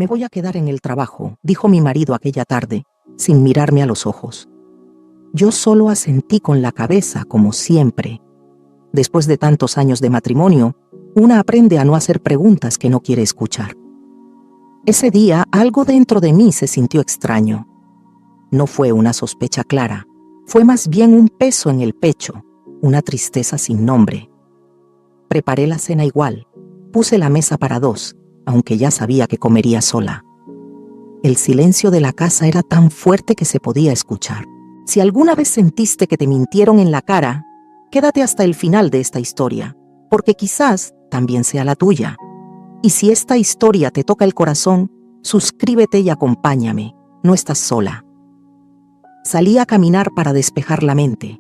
Me voy a quedar en el trabajo, dijo mi marido aquella tarde, sin mirarme a los ojos. Yo solo asentí con la cabeza, como siempre. Después de tantos años de matrimonio, una aprende a no hacer preguntas que no quiere escuchar. Ese día, algo dentro de mí se sintió extraño. No fue una sospecha clara, fue más bien un peso en el pecho, una tristeza sin nombre. Preparé la cena igual, puse la mesa para dos, aunque ya sabía que comería sola. El silencio de la casa era tan fuerte que se podía escuchar. Si alguna vez sentiste que te mintieron en la cara, quédate hasta el final de esta historia, porque quizás también sea la tuya. Y si esta historia te toca el corazón, suscríbete y acompáñame, no estás sola. Salí a caminar para despejar la mente.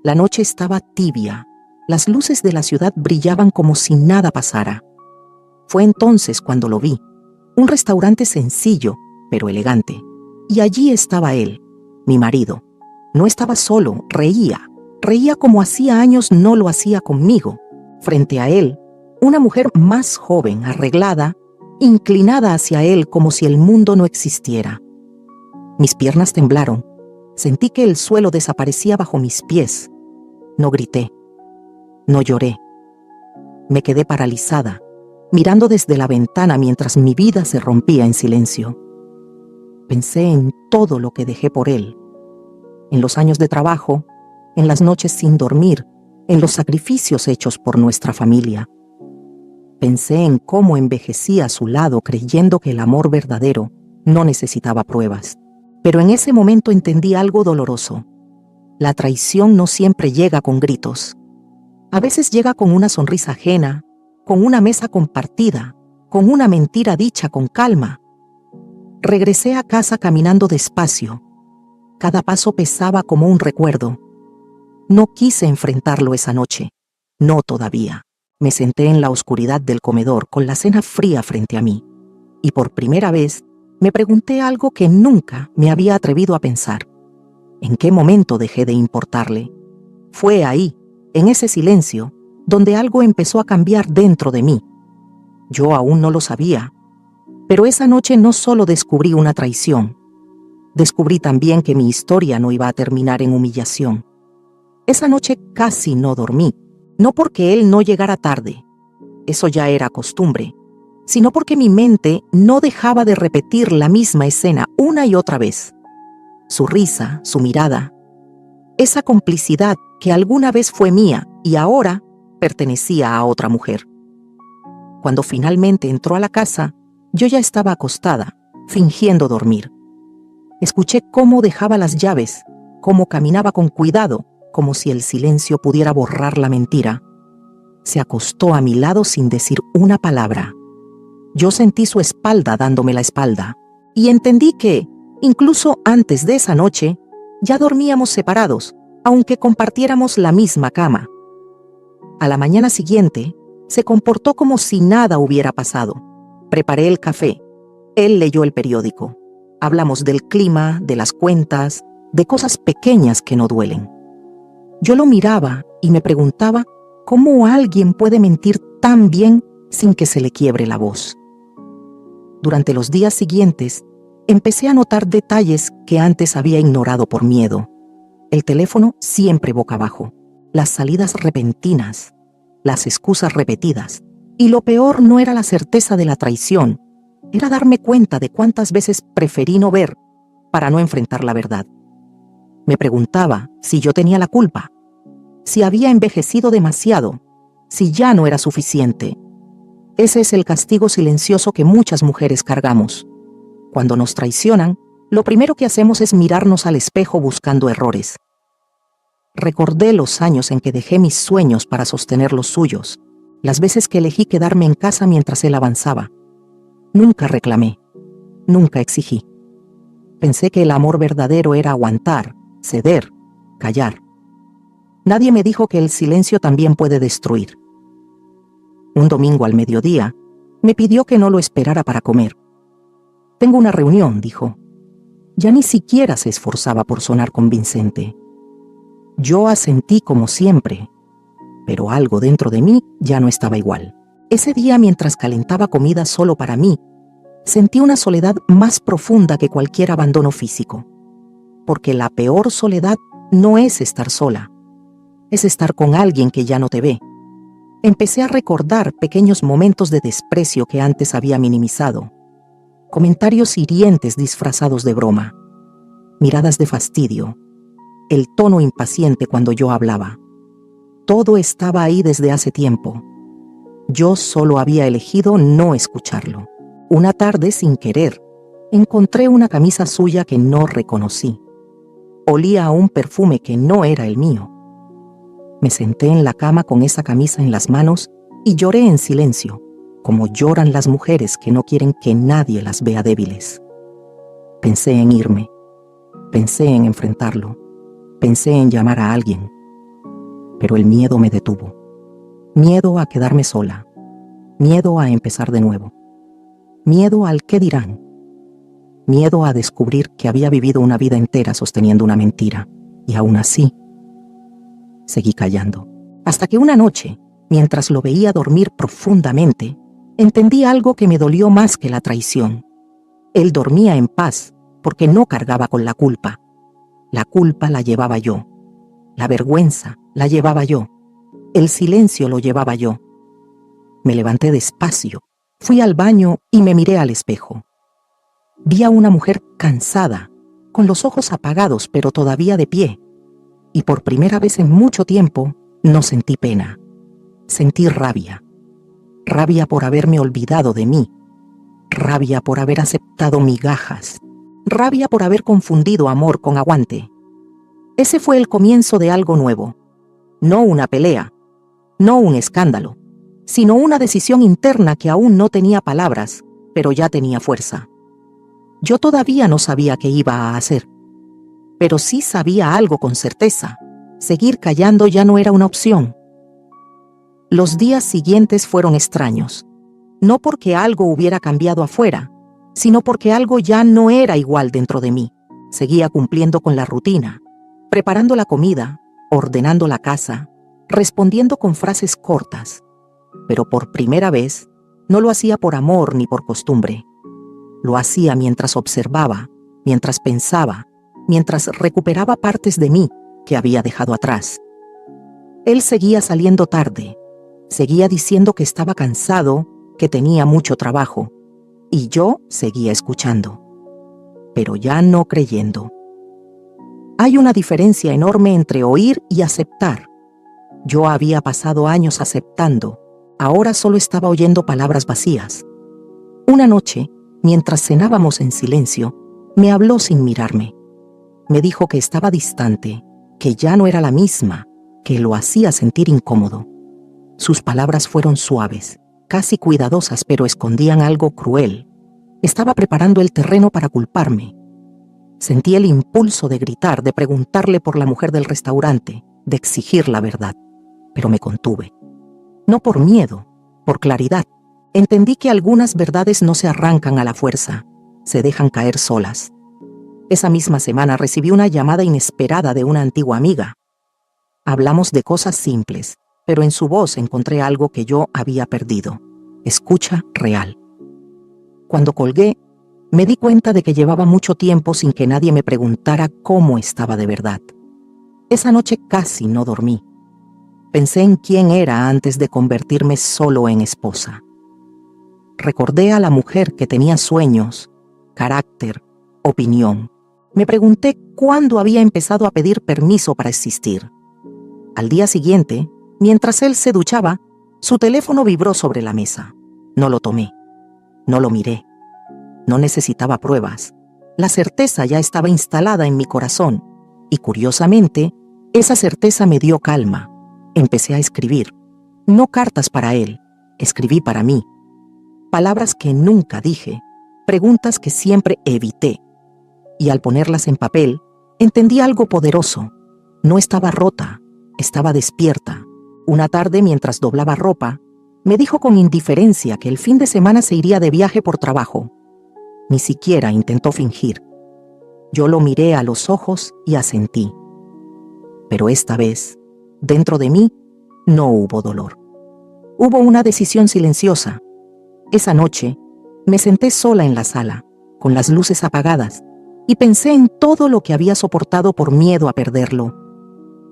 La noche estaba tibia, las luces de la ciudad brillaban como si nada pasara. Fue entonces cuando lo vi, un restaurante sencillo, pero elegante. Y allí estaba él, mi marido. No estaba solo, reía como hacía años no lo hacía conmigo. Frente a él, una mujer más joven, arreglada, inclinada hacia él como si el mundo no existiera. Mis piernas temblaron, sentí que el suelo desaparecía bajo mis pies. No grité, no lloré. Me quedé paralizada, mirando desde la ventana mientras mi vida se rompía en silencio. Pensé en todo lo que dejé por él, en los años de trabajo, en las noches sin dormir, en los sacrificios hechos por nuestra familia. Pensé en cómo envejecí a su lado creyendo que el amor verdadero no necesitaba pruebas. Pero en ese momento entendí algo doloroso. La traición no siempre llega con gritos. A veces llega con una sonrisa ajena, con una mesa compartida, con una mentira dicha con calma. Regresé a casa caminando despacio. Cada paso pesaba como un recuerdo. No quise enfrentarlo esa noche. No todavía. Me senté en la oscuridad del comedor con la cena fría frente a mí. Y por primera vez me pregunté algo que nunca me había atrevido a pensar. ¿En qué momento dejé de importarle? Fue ahí, en ese silencio, donde algo empezó a cambiar dentro de mí. Yo aún no lo sabía. Pero esa noche no solo descubrí una traición. Descubrí también que mi historia no iba a terminar en humillación. Esa noche casi no dormí, no porque él no llegara tarde, eso ya era costumbre, sino porque mi mente no dejaba de repetir la misma escena una y otra vez. Su risa, su mirada, esa complicidad que alguna vez fue mía y ahora pertenecía a otra mujer. Cuando finalmente entró a la casa, yo ya estaba acostada, fingiendo dormir. Escuché cómo dejaba las llaves, cómo caminaba con cuidado, como si el silencio pudiera borrar la mentira. Se acostó a mi lado sin decir una palabra. Yo sentí su espalda dándome la espalda y entendí que, incluso antes de esa noche, ya dormíamos separados, aunque compartiéramos la misma cama. A la mañana siguiente, se comportó como si nada hubiera pasado. Preparé el café. Él leyó el periódico. Hablamos del clima, de las cuentas, de cosas pequeñas que no duelen. Yo lo miraba y me preguntaba cómo alguien puede mentir tan bien sin que se le quiebre la voz. Durante los días siguientes, empecé a notar detalles que antes había ignorado por miedo. El teléfono siempre boca abajo, las salidas repentinas, las excusas repetidas. Y lo peor no era la certeza de la traición, era darme cuenta de cuántas veces preferí no ver para no enfrentar la verdad. Me preguntaba si yo tenía la culpa, si había envejecido demasiado, si ya no era suficiente. Ese es el castigo silencioso que muchas mujeres cargamos. Cuando nos traicionan, lo primero que hacemos es mirarnos al espejo buscando errores. Recordé los años en que dejé mis sueños para sostener los suyos, las veces que elegí quedarme en casa mientras él avanzaba. Nunca reclamé, nunca exigí. Pensé que el amor verdadero era aguantar, ceder, callar. Nadie me dijo que el silencio también puede destruir. Un domingo al mediodía, me pidió que no lo esperara para comer. Tengo una reunión, dijo. Ya ni siquiera se esforzaba por sonar convincente. Yo asentí como siempre, pero algo dentro de mí ya no estaba igual. Ese día, mientras calentaba comida solo para mí, Sentí una soledad más profunda que cualquier abandono físico, porque la peor soledad no es estar sola, es estar con alguien que ya no te ve. Empecé a recordar pequeños momentos de desprecio que antes había minimizado, comentarios hirientes disfrazados de broma, miradas de fastidio, el tono impaciente cuando yo hablaba. Todo estaba ahí desde hace tiempo. Yo solo había elegido no escucharlo. Una tarde, sin querer, encontré una camisa suya que no reconocí. Olía a un perfume que no era el mío. Me senté en la cama con esa camisa en las manos y lloré en silencio, como lloran las mujeres que no quieren que nadie las vea débiles. Pensé en irme, pensé en enfrentarlo, pensé en llamar a alguien, pero el miedo me detuvo. Miedo a quedarme sola, miedo a empezar de nuevo, miedo al qué dirán, miedo a descubrir que había vivido una vida entera sosteniendo una mentira, y aún así, seguí callando. Hasta que una noche, mientras lo veía dormir profundamente, entendí algo que me dolió más que la traición. Él dormía en paz porque no cargaba con la culpa. La culpa la llevaba yo. La vergüenza la llevaba yo. El silencio lo llevaba yo. Me levanté despacio, fui al baño y me miré al espejo. Vi a una mujer cansada, con los ojos apagados pero todavía de pie. Y por primera vez en mucho tiempo no sentí pena. Sentí rabia. Rabia por haberme olvidado de mí. Rabia por haber aceptado migajas. Rabia por haber confundido amor con aguante. Ese fue el comienzo de algo nuevo. No una pelea, no un escándalo, sino una decisión interna que aún no tenía palabras, pero ya tenía fuerza. Yo todavía no sabía qué iba a hacer, pero sí sabía algo con certeza. Seguir callando ya no era una opción. Los días siguientes fueron extraños, no porque algo hubiera cambiado afuera, sino porque algo ya no era igual dentro de mí. Seguía cumpliendo con la rutina, preparando la comida, ordenando la casa, respondiendo con frases cortas. Pero por primera vez, no lo hacía por amor ni por costumbre. Lo hacía mientras observaba, mientras pensaba, mientras recuperaba partes de mí que había dejado atrás. Él seguía saliendo tarde, seguía diciendo que estaba cansado, que tenía mucho trabajo, y yo seguía escuchando, pero ya no creyendo. Hay una diferencia enorme entre oír y aceptar. Yo había pasado años aceptando, ahora solo estaba oyendo palabras vacías. Una noche, mientras cenábamos en silencio, me habló sin mirarme. Me dijo que estaba distante, que ya no era la misma, que lo hacía sentir incómodo. Sus palabras fueron suaves, casi cuidadosas, pero escondían algo cruel. Estaba preparando el terreno para culparme. Sentí el impulso de gritar, de preguntarle por la mujer del restaurante, de exigir la verdad, pero me contuve. No por miedo, por claridad. Entendí que algunas verdades no se arrancan a la fuerza, se dejan caer solas. Esa misma semana recibí una llamada inesperada de una antigua amiga. Hablamos de cosas simples, pero en su voz encontré algo que yo había perdido: escucha real. Cuando colgué, me di cuenta de que llevaba mucho tiempo sin que nadie me preguntara cómo estaba de verdad. Esa noche casi no dormí. Pensé en quién era antes de convertirme solo en esposa. Recordé a la mujer que tenía sueños, carácter, opinión. Me pregunté cuándo había empezado a pedir permiso para existir. Al día siguiente, mientras él se duchaba, su teléfono vibró sobre la mesa. No lo tomé, no lo miré. No necesitaba pruebas. La certeza ya estaba instalada en mi corazón y, curiosamente, esa certeza me dio calma. Empecé a escribir. No cartas para él, escribí para mí. Palabras que nunca dije, preguntas que siempre evité. Y al ponerlas en papel, entendí algo poderoso. No estaba rota, estaba despierta. Una tarde, mientras doblaba ropa, me dijo con indiferencia que el fin de semana se iría de viaje por trabajo. Ni siquiera intentó fingir. Yo lo miré a los ojos y asentí. Pero esta vez, dentro de mí, no hubo dolor. Hubo una decisión silenciosa. Esa noche, Me senté sola en la sala, con las luces apagadas, y pensé en todo lo que había soportado por miedo a perderlo.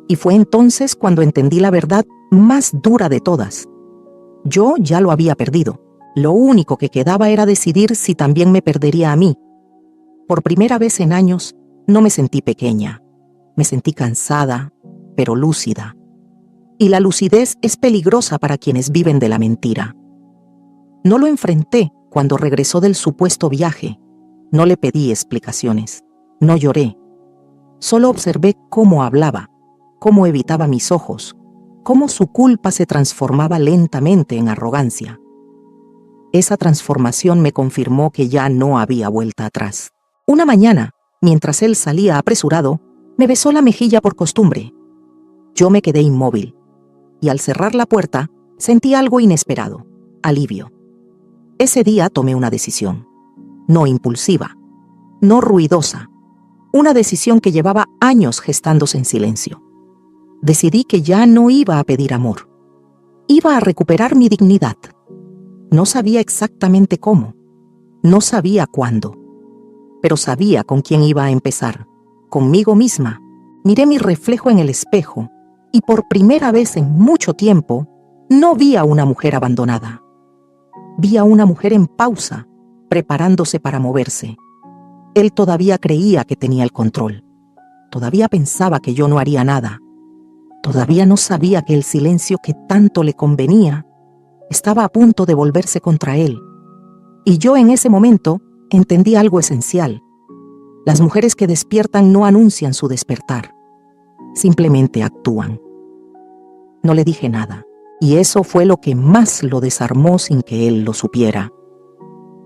Y fue entonces cuando entendí la verdad más dura de todas. Yo ya lo había perdido. Lo único que quedaba era decidir si también me perdería a mí. Por primera vez en años, no me sentí pequeña. Me sentí cansada, pero lúcida. Y la lucidez es peligrosa para quienes viven de la mentira. No lo enfrenté cuando regresó del supuesto viaje. No le pedí explicaciones. No lloré. Solo observé cómo hablaba, cómo evitaba mis ojos, cómo su culpa se transformaba lentamente en arrogancia. Esa transformación me confirmó que ya no había vuelta atrás. Una mañana, mientras él salía apresurado, me besó la mejilla por costumbre. Yo me quedé inmóvil, y al cerrar la puerta, sentí algo inesperado, alivio. Ese día tomé una decisión, no impulsiva, no ruidosa, una decisión que llevaba años gestándose en silencio. Decidí que ya no iba a pedir amor, iba a recuperar mi dignidad. No sabía exactamente cómo, no sabía cuándo, pero sabía con quién iba a empezar, conmigo misma. Miré mi reflejo en el espejo y por primera vez en mucho tiempo no vi a una mujer abandonada. Vi a una mujer en pausa, preparándose para moverse. Él todavía creía que tenía el control. Todavía pensaba que yo no haría nada. Todavía no sabía que el silencio que tanto le convenía estaba a punto de volverse contra él. Y yo en ese momento entendí algo esencial. Las mujeres que despiertan no anuncian su despertar, simplemente actúan. No le dije nada, y eso fue lo que más lo desarmó sin que él lo supiera.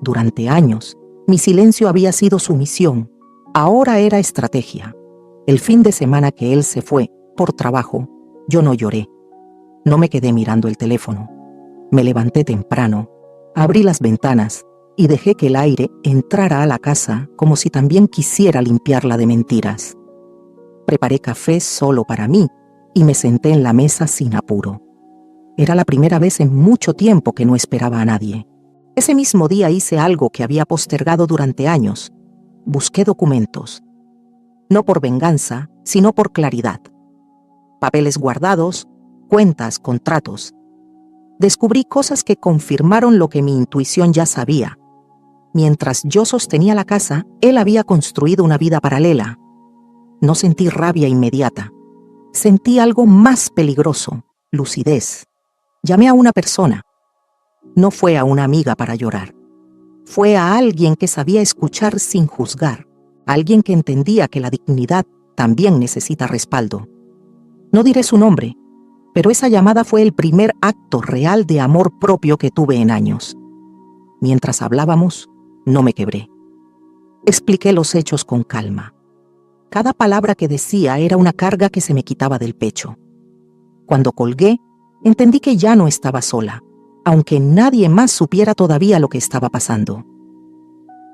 Durante años, mi silencio había sido sumisión, ahora era estrategia. El fin de semana que él se fue, por trabajo, yo no lloré. No me quedé mirando el teléfono. Me levanté temprano, abrí las ventanas y dejé que el aire entrara a la casa como si también quisiera limpiarla de mentiras. Preparé café solo para mí y me senté en la mesa sin apuro. Era la primera vez en mucho tiempo que no esperaba a nadie. Ese mismo día hice algo que había postergado durante años. Busqué documentos. No por venganza, sino por claridad. Papeles guardados, cuentas, contratos. Descubrí cosas que confirmaron lo que mi intuición ya sabía. Mientras yo sostenía la casa, él había construido una vida paralela. No sentí rabia inmediata. Sentí algo más peligroso, lucidez. Llamé a una persona. No fue a una amiga para llorar. Fue a alguien que sabía escuchar sin juzgar. Alguien que entendía que la dignidad también necesita respaldo. No diré su nombre, pero esa llamada fue el primer acto real de amor propio que tuve en años. Mientras hablábamos, no me quebré. Expliqué los hechos con calma. Cada palabra que decía era una carga que se me quitaba del pecho. Cuando colgué, entendí que ya no estaba sola, aunque nadie más supiera todavía lo que estaba pasando.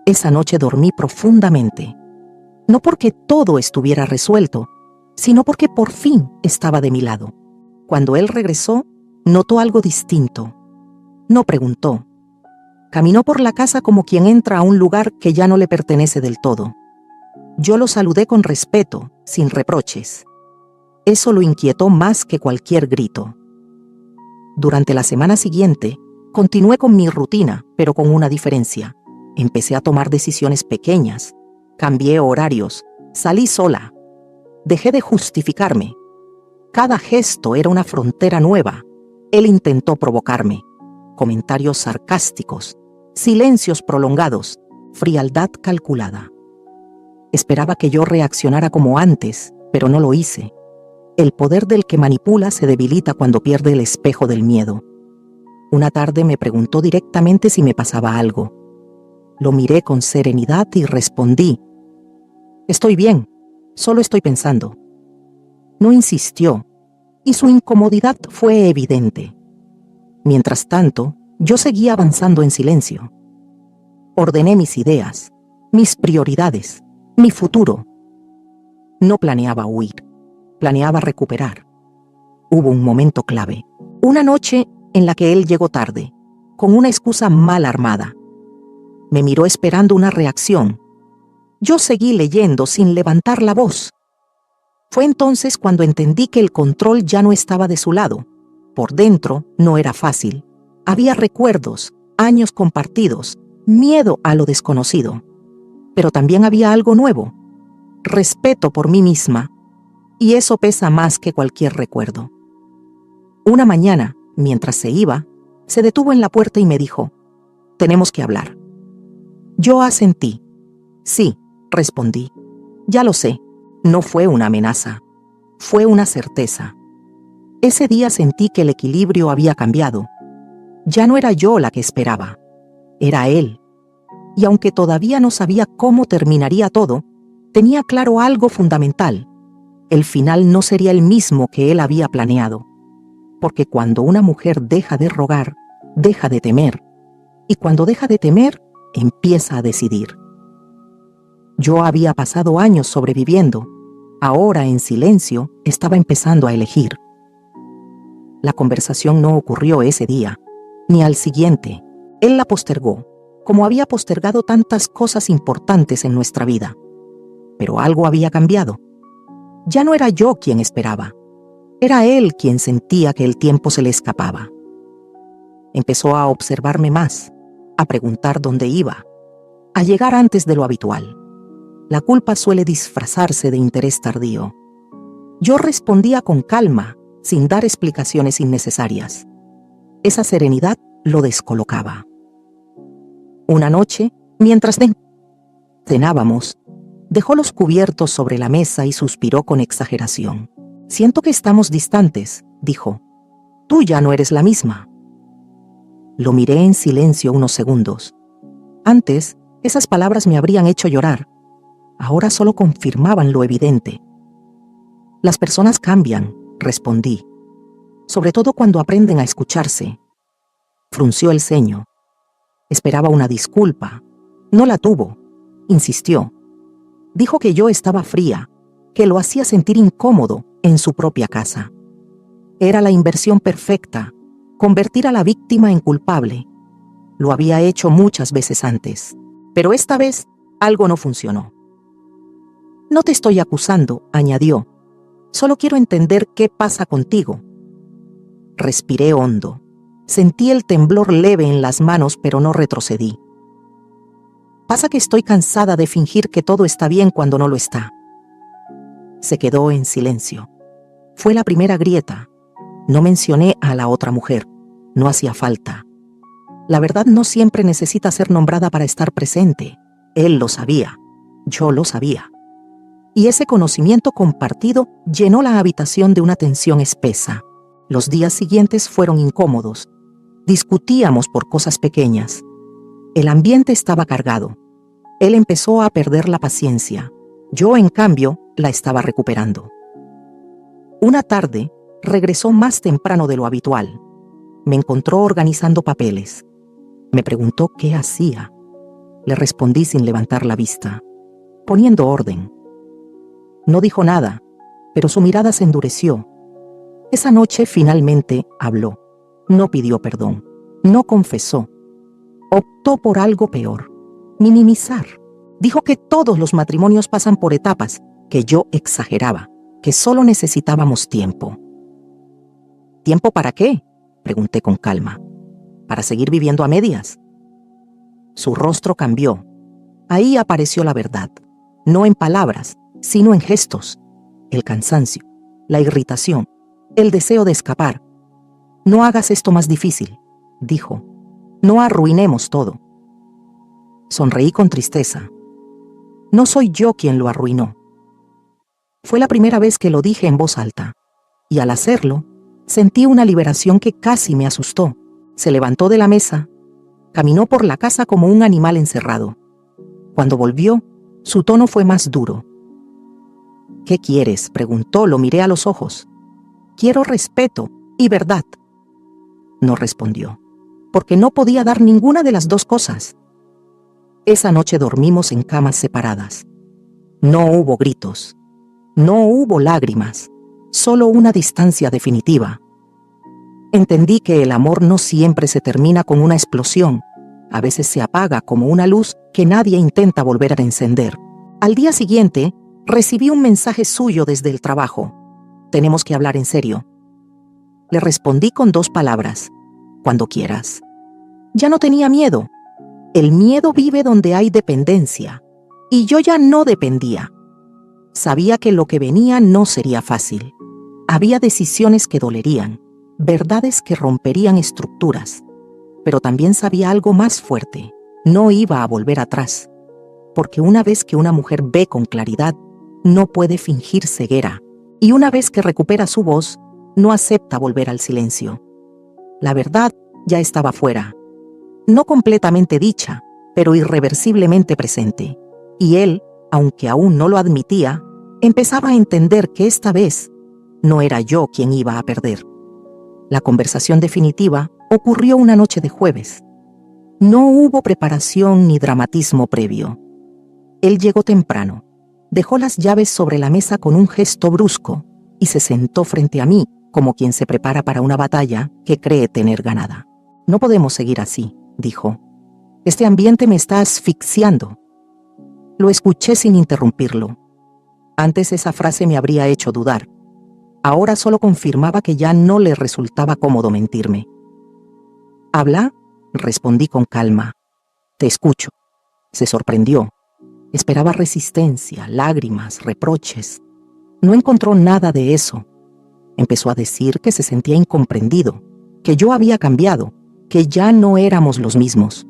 Esa noche dormí profundamente, no porque todo estuviera resuelto, sino porque por fin estaba de mi lado. Cuando él regresó, notó algo distinto. No preguntó. Caminó por la casa como quien entra a un lugar que ya no le pertenece del todo. Yo lo saludé con respeto, sin reproches. Eso lo inquietó más que cualquier grito. Durante la semana siguiente, continué con mi rutina, pero con una diferencia. Empecé a tomar decisiones pequeñas. Cambié horarios. Salí sola. Dejé de justificarme. Cada gesto era una frontera nueva. Él intentó provocarme. Comentarios sarcásticos, silencios prolongados, frialdad calculada. Esperaba que yo reaccionara como antes, pero no lo hice. El poder del que manipula se debilita cuando pierde el espejo del miedo. Una tarde me preguntó directamente si me pasaba algo. Lo miré con serenidad y respondí: «Estoy bien, solo estoy pensando». No insistió, y su incomodidad fue evidente. Mientras tanto, yo seguía avanzando en silencio. Ordené mis ideas, mis prioridades, mi futuro. No planeaba huir, planeaba recuperar. Hubo un momento clave, una noche en la que él llegó tarde, con una excusa mal armada. Me miró esperando una reacción. Yo seguí leyendo sin levantar la voz. Fue entonces cuando entendí que el control ya no estaba de su lado. Por dentro no era fácil. Había recuerdos, años compartidos, miedo a lo desconocido. Pero también había algo nuevo, respeto por mí misma. Y eso pesa más que cualquier recuerdo. Una mañana, mientras se iba, se detuvo en la puerta y me dijo: «Tenemos que hablar». Yo asentí. «Sí», respondí. «Ya lo sé, no fue una amenaza, fue una certeza». Ese día sentí que el equilibrio había cambiado. Ya no era yo la que esperaba, era él. Y aunque todavía no sabía cómo terminaría todo, tenía claro algo fundamental. El final no sería el mismo que él había planeado. Porque cuando una mujer deja de rogar, deja de temer. Y cuando deja de temer, empieza a decidir. Yo había pasado años sobreviviendo. Ahora, en silencio, estaba empezando a elegir. La conversación no ocurrió ese día, ni al siguiente. Él la postergó, como había postergado tantas cosas importantes en nuestra vida. Pero algo había cambiado. Ya no era yo quien esperaba. Era él quien sentía que el tiempo se le escapaba. Empezó a observarme más, a preguntar dónde iba, a llegar antes de lo habitual. La culpa suele disfrazarse de interés tardío. Yo respondía con calma, sin dar explicaciones innecesarias. Esa serenidad lo descolocaba. Una noche, mientras cenábamos, dejó los cubiertos sobre la mesa y suspiró con exageración. «Siento que estamos distantes», dijo. «Tú ya no eres la misma». Lo miré en silencio unos segundos. Antes, esas palabras me habrían hecho llorar. Ahora solo confirmaban lo evidente. «Las personas cambian», respondí. «Sobre todo cuando aprenden a escucharse». Frunció el ceño. Esperaba una disculpa. No la tuvo. Insistió. Dijo que yo estaba fría, que lo hacía sentir incómodo en su propia casa. Era la inversión perfecta, convertir a la víctima en culpable. Lo había hecho muchas veces antes, pero esta vez algo no funcionó. «No te estoy acusando», añadió. «Solo quiero entender qué pasa contigo». Respiré hondo. Sentí el temblor leve en las manos, pero no retrocedí. «Pasa que estoy cansada de fingir que todo está bien cuando no lo está». Se quedó en silencio. Fue la primera grieta. No mencioné a la otra mujer. No hacía falta. La verdad no siempre necesita ser nombrada para estar presente. Él lo sabía. Yo lo sabía. Y ese conocimiento compartido llenó la habitación de una tensión espesa. Los días siguientes fueron incómodos. Discutíamos por cosas pequeñas. El ambiente estaba cargado. Él empezó a perder la paciencia. Yo, en cambio, la estaba recuperando. Una tarde, regresó más temprano de lo habitual. Me encontró organizando papeles. Me preguntó qué hacía. Le respondí sin levantar la vista, poniendo orden. No dijo nada, pero su mirada se endureció. Esa noche finalmente habló. No pidió perdón. No confesó. Optó por algo peor. Minimizar. Dijo que todos los matrimonios pasan por etapas, que yo exageraba, que solo necesitábamos tiempo. ¿Tiempo para qué?, pregunté con calma. ¿Para seguir viviendo a medias? Su rostro cambió. Ahí apareció la verdad. No en palabras, sino en gestos. El cansancio, la irritación, el deseo de escapar. «No hagas esto más difícil», dijo. «No arruinemos todo». Sonreí con tristeza. No soy yo quien lo arruinó. Fue la primera vez que lo dije en voz alta, y al hacerlo, sentí una liberación que casi me asustó. Se levantó de la mesa, caminó por la casa como un animal encerrado. Cuando volvió, su tono fue más duro. «¿Qué quieres?», preguntó. Lo miré a los ojos. «Quiero respeto y verdad». No respondió, porque no podía dar ninguna de las dos cosas. Esa noche dormimos en camas separadas. No hubo gritos, no hubo lágrimas, solo una distancia definitiva. Entendí que el amor no siempre se termina con una explosión. A veces se apaga como una luz que nadie intenta volver a encender. Al día siguiente, recibí un mensaje suyo desde el trabajo. Tenemos que hablar en serio. Le respondí con 2 palabras. Cuando quieras. Ya no tenía miedo. El miedo vive donde hay dependencia. Y yo ya no dependía. Sabía que lo que venía no sería fácil. Había decisiones que dolerían, verdades que romperían estructuras. Pero también sabía algo más fuerte. No iba a volver atrás. Porque una vez que una mujer ve con claridad, no puede fingir ceguera. Y una vez que recupera su voz, no acepta volver al silencio. La verdad ya estaba fuera. No completamente dicha, pero irreversiblemente presente. Y él, aunque aún no lo admitía, empezaba a entender que esta vez no era yo quien iba a perder. La conversación definitiva ocurrió una noche de jueves. No hubo preparación ni dramatismo previo. Él llegó temprano, dejó las llaves sobre la mesa con un gesto brusco y se sentó frente a mí como quien se prepara para una batalla que cree tener ganada. No podemos seguir así, dijo. Este ambiente me está asfixiando. Lo escuché sin interrumpirlo. Antes esa frase me habría hecho dudar. Ahora solo confirmaba que ya no le resultaba cómodo mentirme. ¿Habla? Respondí con calma. Te escucho. Se sorprendió. Esperaba resistencia, lágrimas, reproches. No encontró nada de eso. Empezó a decir que se sentía incomprendido, que yo había cambiado, que ya no éramos los mismos.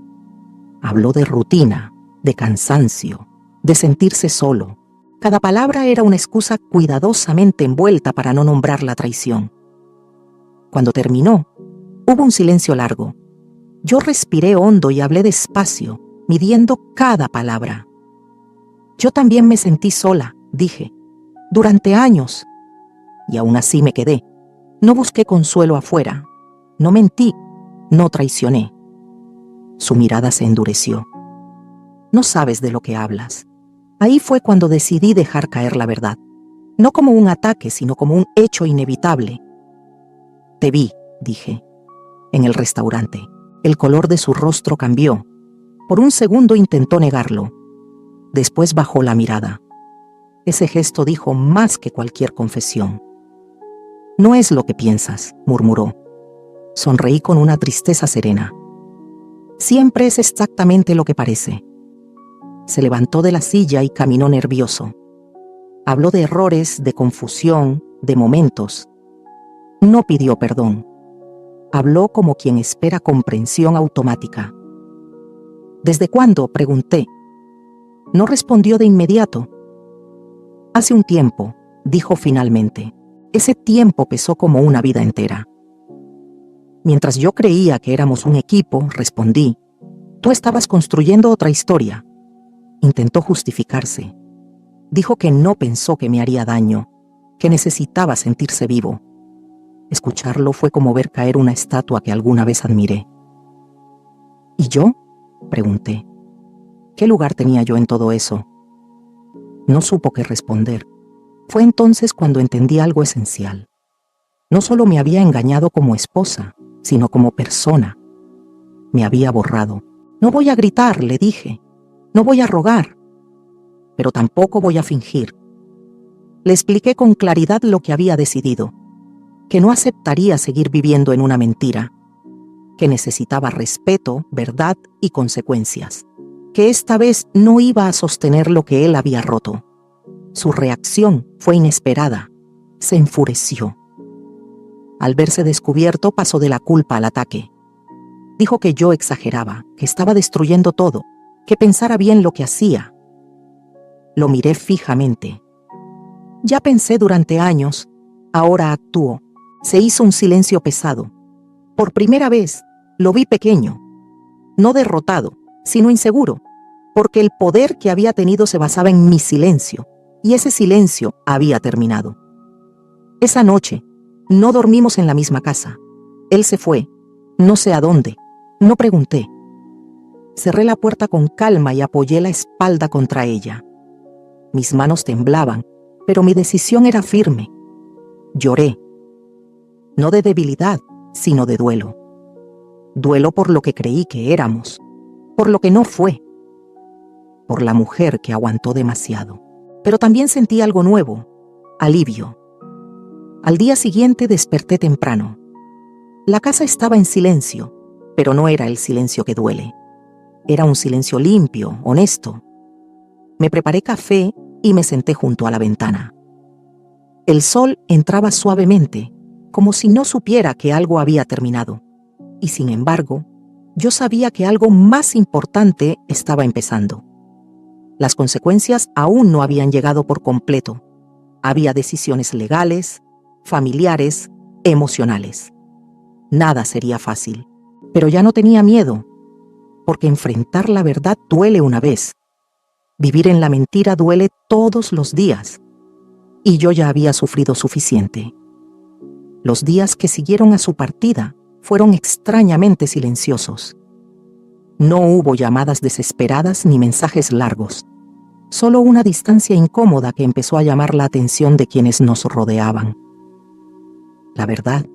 Habló de rutina, de cansancio, de sentirse solo. Cada palabra era una excusa cuidadosamente envuelta para no nombrar la traición. Cuando terminó, hubo un silencio largo. Yo respiré hondo y hablé despacio, midiendo cada palabra. Yo también me sentí sola, dije, durante años. Y aún así me quedé. No busqué consuelo afuera. No mentí, no traicioné. Su mirada se endureció. No sabes de lo que hablas. Ahí fue cuando decidí dejar caer la verdad. No como un ataque, sino como un hecho inevitable. Te vi, dije, en el restaurante. El color de su rostro cambió. Por un segundo intentó negarlo. Después bajó la mirada. Ese gesto dijo más que cualquier confesión. No es lo que piensas, murmuró. Sonreí con una tristeza serena. Siempre es exactamente lo que parece. Se levantó de la silla y caminó nervioso. Habló de errores, de confusión, de momentos. No pidió perdón. Habló como quien espera comprensión automática. ¿Desde cuándo?, pregunté. No respondió de inmediato. Hace un tiempo, dijo finalmente. Ese tiempo pesó como una vida entera. Mientras yo creía que éramos un equipo, respondí. Tú estabas construyendo otra historia. Intentó justificarse. Dijo que no pensó que me haría daño, que necesitaba sentirse vivo. Escucharlo fue como ver caer una estatua que alguna vez admiré. ¿Y yo?, pregunté. ¿Qué lugar tenía yo en todo eso? No supo qué responder. Fue entonces cuando entendí algo esencial. No solo me había engañado como esposa, sino como persona. Me había borrado. No voy a gritar, le dije. No voy a rogar. Pero tampoco voy a fingir. Le expliqué con claridad lo que había decidido. Que no aceptaría seguir viviendo en una mentira. Que necesitaba respeto, verdad y consecuencias. Que esta vez no iba a sostener lo que él había roto. Su reacción fue inesperada. Se enfureció. Al verse descubierto, pasó de la culpa al ataque. Dijo que yo exageraba, que estaba destruyendo todo, que pensara bien lo que hacía. Lo miré fijamente. Ya pensé durante años, ahora actúo. Se hizo un silencio pesado. Por primera vez, lo vi pequeño. No derrotado, sino inseguro, porque el poder que había tenido se basaba en mi silencio, y ese silencio había terminado. Esa noche, no dormimos en la misma casa. Él se fue, no sé a dónde, no pregunté. Cerré la puerta con calma y apoyé la espalda contra ella. Mis manos temblaban, pero mi decisión era firme. Lloré. No de debilidad, sino de duelo. Duelo por lo que creí que éramos. por lo que no fue, por la mujer que aguantó demasiado. Pero también sentí algo nuevo, alivio. Al día siguiente desperté temprano. La casa estaba en silencio, pero no era el silencio que duele. Era un silencio limpio, honesto. Me preparé café y me senté junto a la ventana. El sol entraba suavemente, como si no supiera que algo había terminado. Y sin embargo, yo sabía que algo más importante estaba empezando. Las consecuencias aún no habían llegado por completo. Había decisiones legales, familiares, emocionales. Nada sería fácil, pero ya no tenía miedo, porque enfrentar la verdad duele una vez. Vivir en la mentira duele todos los días, y yo ya había sufrido suficiente. Los días que siguieron a su partida fueron extrañamente silenciosos. No hubo llamadas desesperadas ni mensajes largos, solo una distancia incómoda que empezó a llamar la atención de quienes nos rodeaban. La verdad,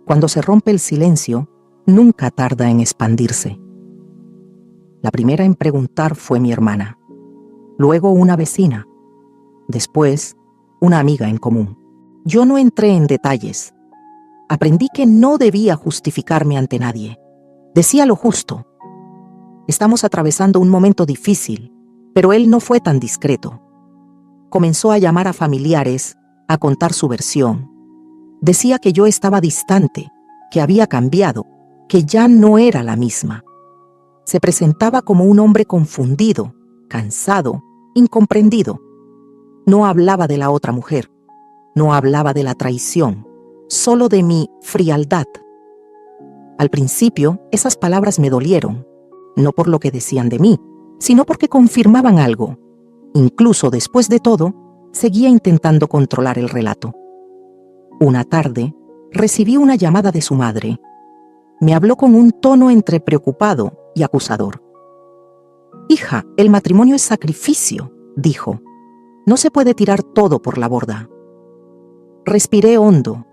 cuando se rompe el silencio, nunca tarda en expandirse. La primera en preguntar fue mi hermana, luego una vecina, después una amiga en común. Yo no entré en detalles. Aprendí que no debía justificarme ante nadie. Decía lo justo. Estamos atravesando un momento difícil, pero él no fue tan discreto. Comenzó a llamar a familiares, a contar su versión. Decía que yo estaba distante, que había cambiado, que ya no era la misma. Se presentaba como un hombre confundido, cansado, incomprendido. No hablaba de la otra mujer, no hablaba de la traición, solo de mi frialdad. Al principio, esas palabras me dolieron, no por lo que decían de mí, sino porque confirmaban algo. Incluso después de todo, seguía intentando controlar el relato. Una tarde, recibí una llamada de su madre. Me habló con un tono entre preocupado y acusador. «Hija, el matrimonio es sacrificio», dijo. «No se puede tirar todo por la borda». Respiré hondo.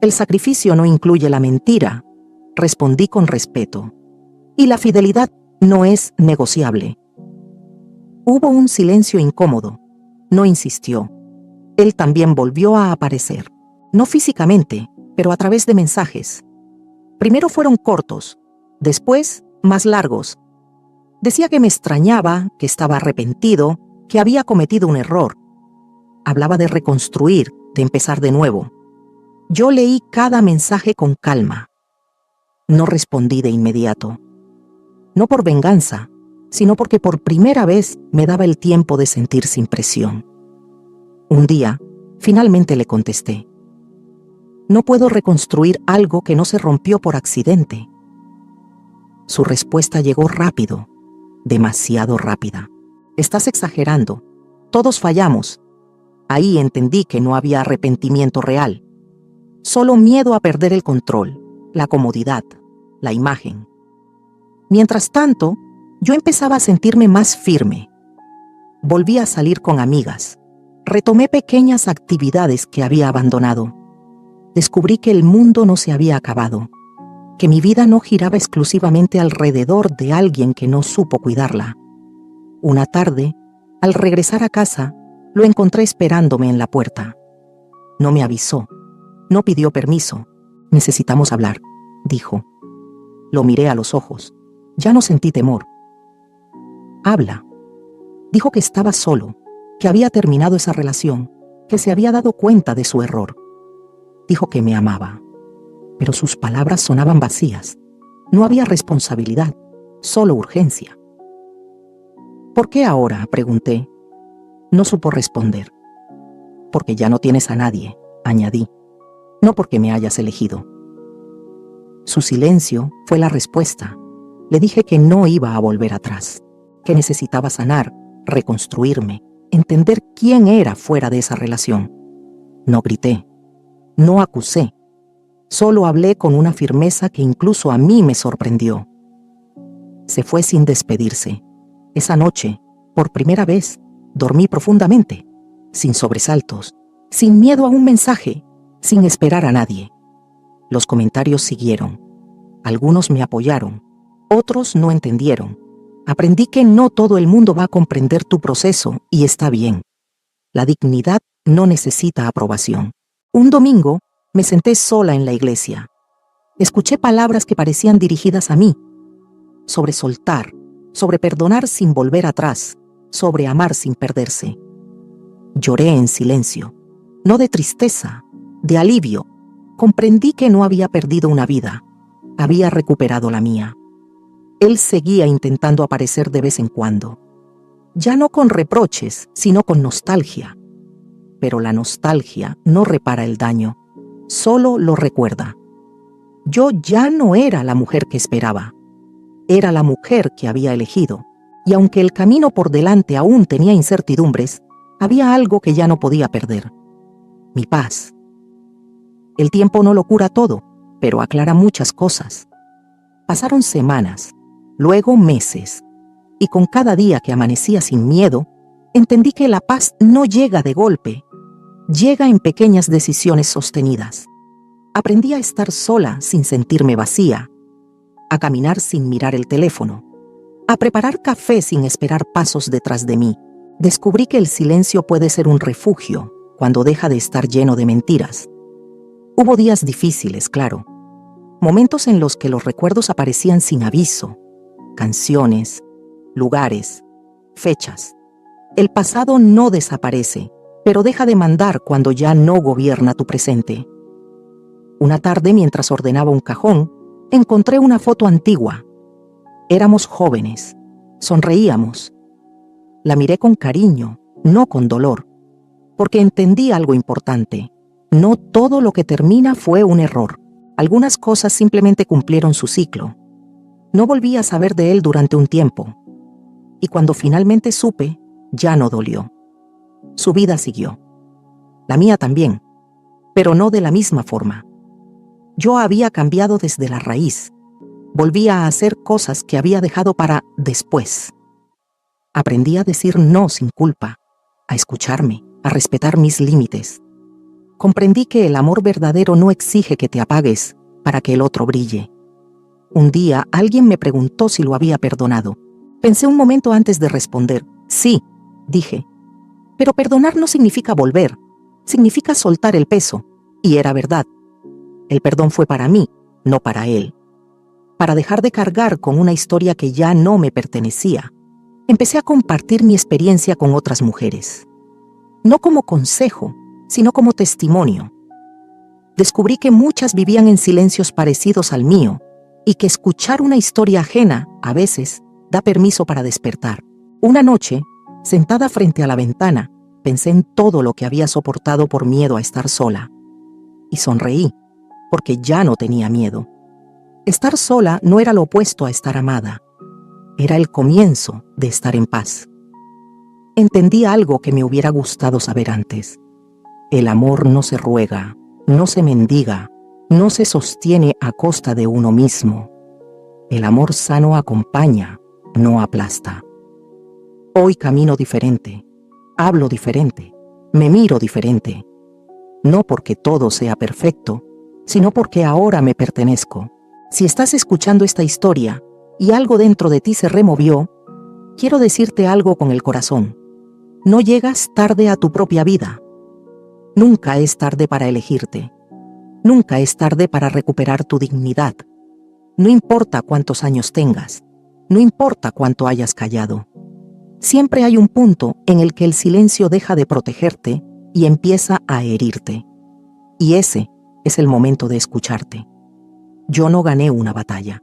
«El sacrificio no incluye la mentira», respondí con respeto. «Y la fidelidad no es negociable». Hubo un silencio incómodo. No insistió. Él también volvió a aparecer. No físicamente, pero a través de mensajes. Primero fueron cortos, después más largos. Decía que me extrañaba, que estaba arrepentido, que había cometido un error. Hablaba de reconstruir, de empezar de nuevo. Yo leí cada mensaje con calma. No respondí de inmediato. No por venganza, sino porque por primera vez me daba el tiempo de sentir sin presión. Un día, finalmente le contesté. No puedo reconstruir algo que no se rompió por accidente. Su respuesta llegó rápido, demasiado rápida. Estás exagerando. Todos fallamos. Ahí entendí que no había arrepentimiento real. Solo miedo a perder el control, la comodidad, la imagen. Mientras tanto, yo empezaba a sentirme más firme. Volví a salir con amigas. Retomé pequeñas actividades que había abandonado. Descubrí que el mundo no se había acabado, que mi vida no giraba exclusivamente alrededor de alguien que no supo cuidarla. Una tarde, al regresar a casa, lo encontré esperándome en la puerta. No me avisó, no pidió permiso. «Necesitamos hablar», dijo. Lo miré a los ojos. Ya no sentí temor. «Habla». Dijo que estaba solo, que había terminado esa relación, que se había dado cuenta de su error. Dijo que me amaba, pero sus palabras sonaban vacías. No había responsabilidad, solo urgencia. «¿Por qué ahora?», pregunté. No supo responder. «Porque ya no tienes a nadie», añadí. «No porque me hayas elegido». Su silencio fue la respuesta. Le dije que no iba a volver atrás, que necesitaba sanar, reconstruirme, entender quién era fuera de esa relación. No grité, no acusé, solo hablé con una firmeza que incluso a mí me sorprendió. Se fue sin despedirse. Esa noche, por primera vez, dormí profundamente, sin sobresaltos, sin miedo a un mensaje, sin esperar a nadie. Los comentarios siguieron. Algunos me apoyaron, otros no entendieron, Aprendí que no todo el mundo va a comprender tu proceso y está bien. La dignidad no necesita aprobación. Un domingo me senté sola en la iglesia. Escuché palabras que parecían dirigidas a mí, sobre soltar, sobre perdonar sin volver atrás, sobre amar sin perderse. Lloré en silencio, no de tristeza, de alivio. Comprendí que no había perdido una vida, había recuperado la mía. Él seguía intentando aparecer de vez en cuando, ya no con reproches, sino con nostalgia. Pero la nostalgia no repara el daño, solo lo recuerda. Yo ya no era la mujer que esperaba, era la mujer que había elegido, y aunque el camino por delante aún tenía incertidumbres, había algo que ya no podía perder: mi paz. El tiempo no lo cura todo, pero aclara muchas cosas. Pasaron semanas, luego meses, y con cada día que amanecía sin miedo, entendí que la paz no llega de golpe, llega en pequeñas decisiones sostenidas. Aprendí a estar sola sin sentirme vacía, a caminar sin mirar el teléfono, a preparar café sin esperar pasos detrás de mí. Descubrí que el silencio puede ser un refugio cuando deja de estar lleno de mentiras. Hubo días difíciles, claro, momentos en los que los recuerdos aparecían sin aviso, canciones, lugares, fechas. El pasado no desaparece, pero deja de mandar cuando ya no gobierna tu presente. Una tarde, mientras ordenaba un cajón, encontré una foto antigua. Éramos jóvenes, sonreíamos. La miré con cariño, no con dolor, porque entendí algo importante. No todo lo que termina fue un error. Algunas cosas simplemente cumplieron su ciclo. No volví a saber de él durante un tiempo. Y cuando finalmente supe, ya no dolió. Su vida siguió. La mía también, pero no de la misma forma. Yo había cambiado desde la raíz. Volvía a hacer cosas que había dejado para después. Aprendí a decir no sin culpa, a escucharme, a respetar mis límites. Comprendí que el amor verdadero no exige que te apagues para que el otro brille. Un día alguien me preguntó si lo había perdonado. Pensé un momento antes de responder. Sí, dije. Pero perdonar no significa volver, significa soltar el peso. Y era verdad. El perdón fue para mí, no para él. Para dejar de cargar con una historia que ya no me pertenecía, empecé a compartir mi experiencia con otras mujeres. No como consejo, sino como testimonio. Descubrí que muchas vivían en silencios parecidos al mío y que escuchar una historia ajena, a veces, da permiso para despertar. Una noche, sentada frente a la ventana, pensé en todo lo que había soportado por miedo a estar sola. Y sonreí, porque ya no tenía miedo. Estar sola no era lo opuesto a estar amada. Era el comienzo de estar en paz. Entendí algo que me hubiera gustado saber antes. El amor no se ruega, no se mendiga, no se sostiene a costa de uno mismo. El amor sano acompaña, no aplasta. Hoy camino diferente, hablo diferente, me miro diferente. No porque todo sea perfecto, sino porque ahora me pertenezco. Si estás escuchando esta historia y algo dentro de ti se removió, quiero decirte algo con el corazón. No llegas tarde a tu propia vida. Nunca es tarde para elegirte. Nunca es tarde para recuperar tu dignidad. No importa cuántos años tengas, no importa cuánto hayas callado. Siempre hay un punto en el que el silencio deja de protegerte y empieza a herirte. Y ese es el momento de escucharte. Yo no gané una batalla.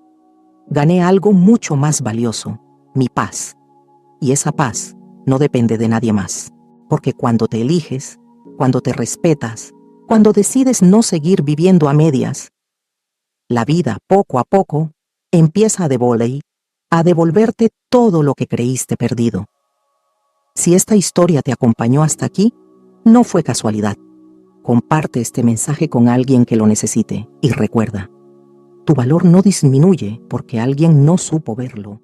Gané algo mucho más valioso, mi paz. Y esa paz no depende de nadie más, porque cuando te eliges, cuando te respetas, cuando decides no seguir viviendo a medias, la vida, poco a poco, empieza a devolverte todo lo que creíste perdido. Si esta historia te acompañó hasta aquí, no fue casualidad. Comparte este mensaje con alguien que lo necesite y recuerda, tu valor no disminuye porque alguien no supo verlo.